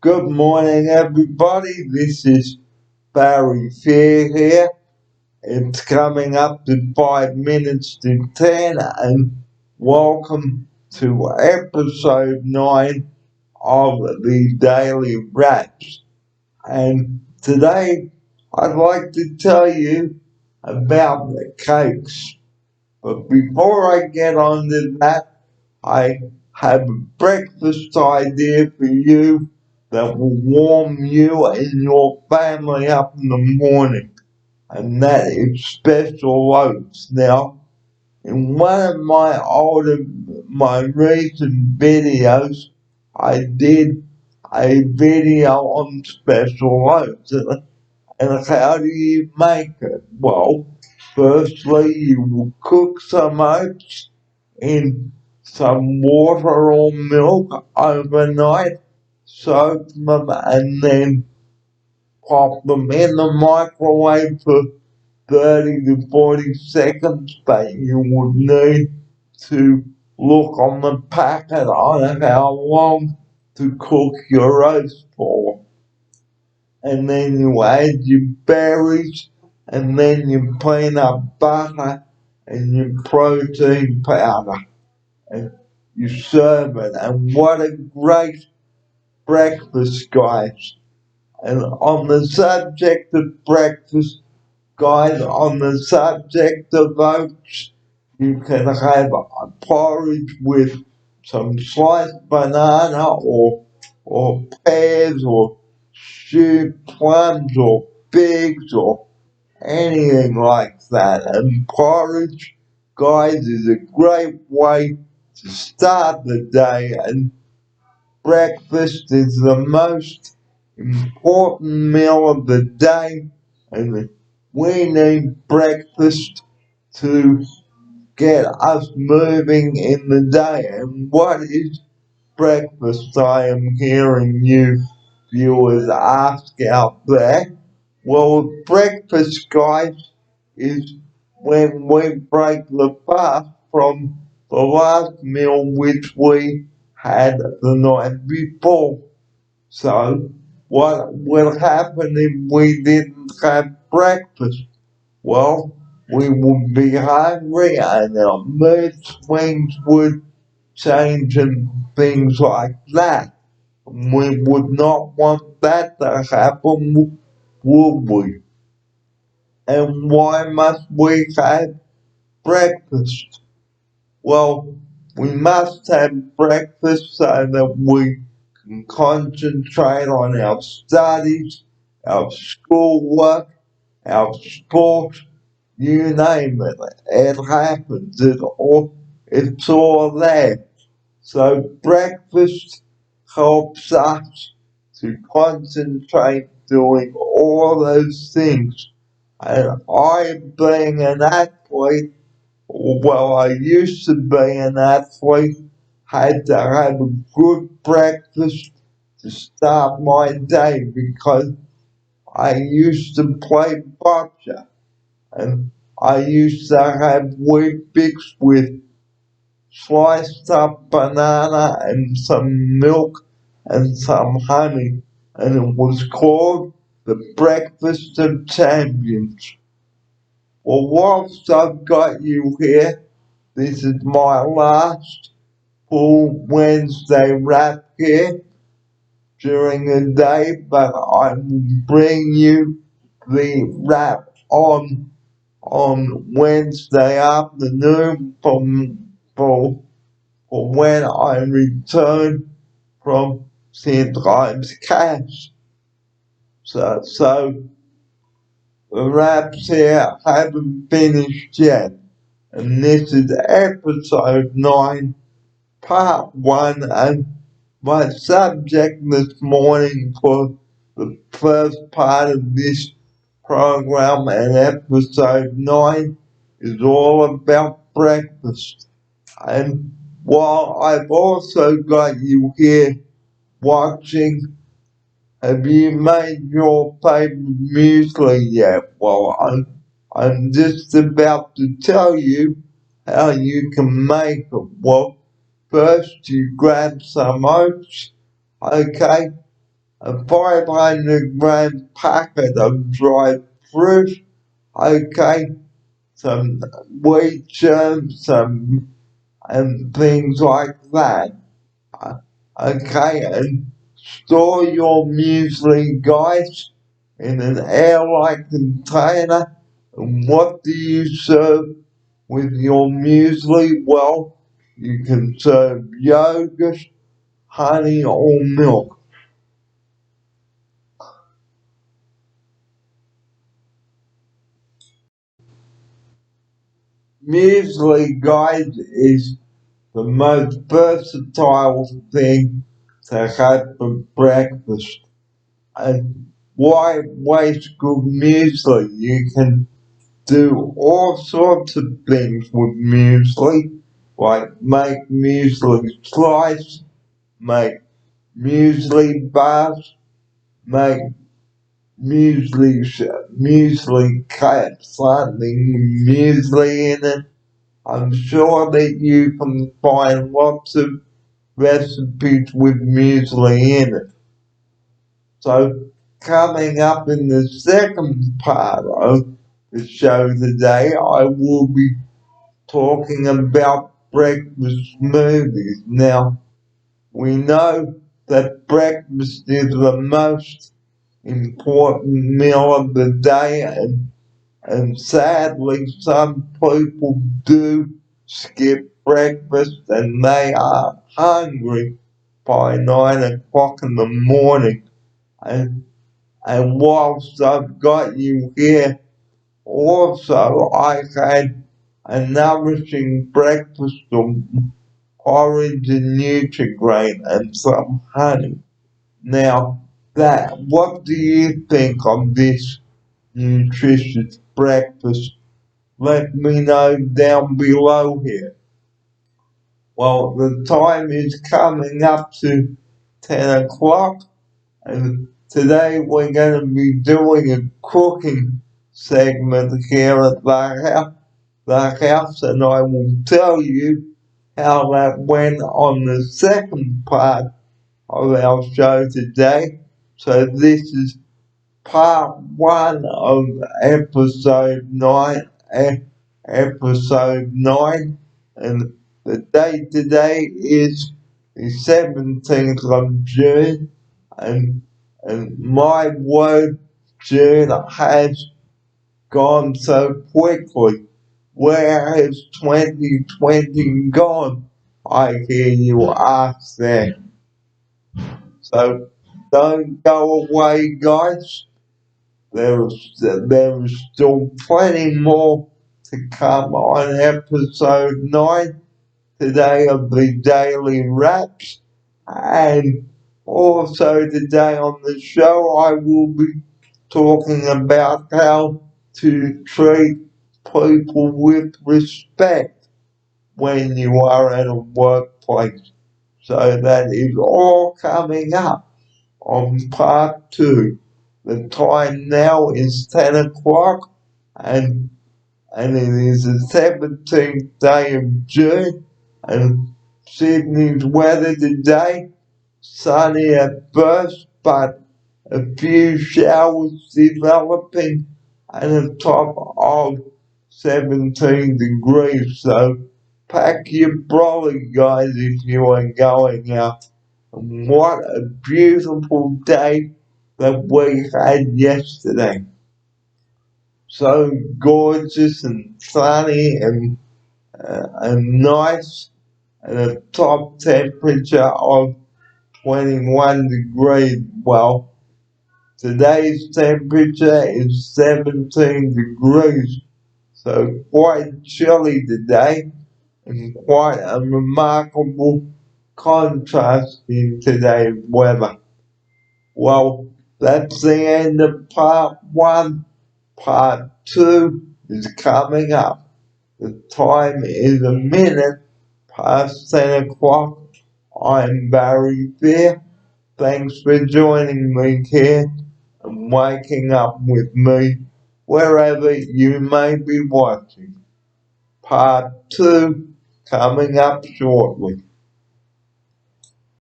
Good morning, everybody. This is Barry Fair here. It's coming up to 5 minutes to 10, and welcome to episode 9 of the Daily Wraps. And today, I'd like to tell you about the cakes. But before I get on to that, I have a breakfast idea for you that will warm you and your family up in the morning, and that is special oats. Now, in one of my recent videos, I did a video on special oats, and how do you make it? Well, firstly, you will cook some oats in some water or milk overnight, soak them, and then pop them in the microwave for 30 to 40 seconds. But you would need to look on the packet on how long to cook your oats for. And then you add your berries, and then you peanut butter and your protein powder, and you serve it. And what a great breakfast, guys. And on the subject of breakfast, guys, on the subject of oats, you can have a porridge with some sliced banana or pears or stewed plums or figs or anything like that. And porridge, guys, is a great way to start the day, and breakfast is the most important meal of the day, and we need breakfast to get us moving in the day. And what is breakfast, I am hearing you viewers ask out there? Well, breakfast, guys, is when we break the fast from the last meal which we had the night before. So, what will happen if we didn't have breakfast? Well, we would be hungry and our mood swings would change and things like that. We would not want that to happen, would we? And why must we have breakfast? Well, we must have breakfast so that we can concentrate on our studies, our schoolwork, our sport, you name it. It happens. It's all there. So breakfast helps us to concentrate doing all those things. And I, being an athlete, well, I used to be an athlete, had to have a good breakfast to start my day because I used to play bocce, and I used to have wheat bix with sliced up banana and some milk and some honey, and it was called the Breakfast of Champions. Well, whilst I've got you here, this is my last full Wednesday wrap here during the day, but I will bring you the wrap on Wednesday afternoon for when I return from St. Ives Cash. So the wraps here haven't finished yet, and this is episode 9, part 1, and my subject this morning for the first part of this program and episode 9 is all about breakfast. And while I've also got you here watching, have you made your favorite muesli yet? Well, I'm just about to tell you how you can make it. Well, first you grab some oats, okay? a 500-gram packet of dried fruit, okay, some wheat germs, and things like that. Okay, and store your muesli, guys, in an airtight container. And what do you serve with your muesli? Well, you can serve yogurt, honey, or milk. Muesli, guys, is the most versatile thing to have for breakfast. And why waste good muesli? You can do all sorts of things with muesli, like make muesli slice, make muesli bars, make muesli cups, something with muesli in it. I'm sure that you can find lots of recipes with muesli in it. So coming up in the second part of the show today, I will be talking about breakfast smoothies. Now, we know that breakfast is the most important meal of the day, and sadly, some people do skip breakfast and they are hungry by 9 o'clock in the morning. And, and whilst I've got you here, also I had a nourishing breakfast of orange and Nutri-Grain and some honey. Now, what do you think of this nutritious breakfast? Let me know down below here. Well, the time is coming up to 10 o'clock, and today we're going to be doing a cooking segment here at the house, and I will tell you how that went on the second part of our show today. So this is part one of episode 9, and the date today is the 17th of June, and my word, June has gone so quickly. Where has 2020 gone? I hear you ask there. So don't go away, guys. There is still plenty more to come on episode 9 today of the Daily Wraps. And also today on the show, I will be talking about how to treat people with respect when you are at a workplace. So that is all coming up on part 2. The time now is 10 o'clock, and it is the 17th day of June, and Sydney's weather today, sunny at first, but a few showers developing, and a top of 17 degrees. So pack your brolly, guys, if you are going out. And what a beautiful day that we had yesterday. So gorgeous and sunny and nice, and a top temperature of 21 degrees. Well, today's temperature is 17 degrees, so quite chilly today, and quite a remarkable contrast in today's weather. Well, that's the end of part 1. Part 2 is coming up. The time is a minute past 10 o'clock. I'm Barry Fair. Thanks for joining me here and waking up with me wherever you may be watching. Part 2 coming up shortly.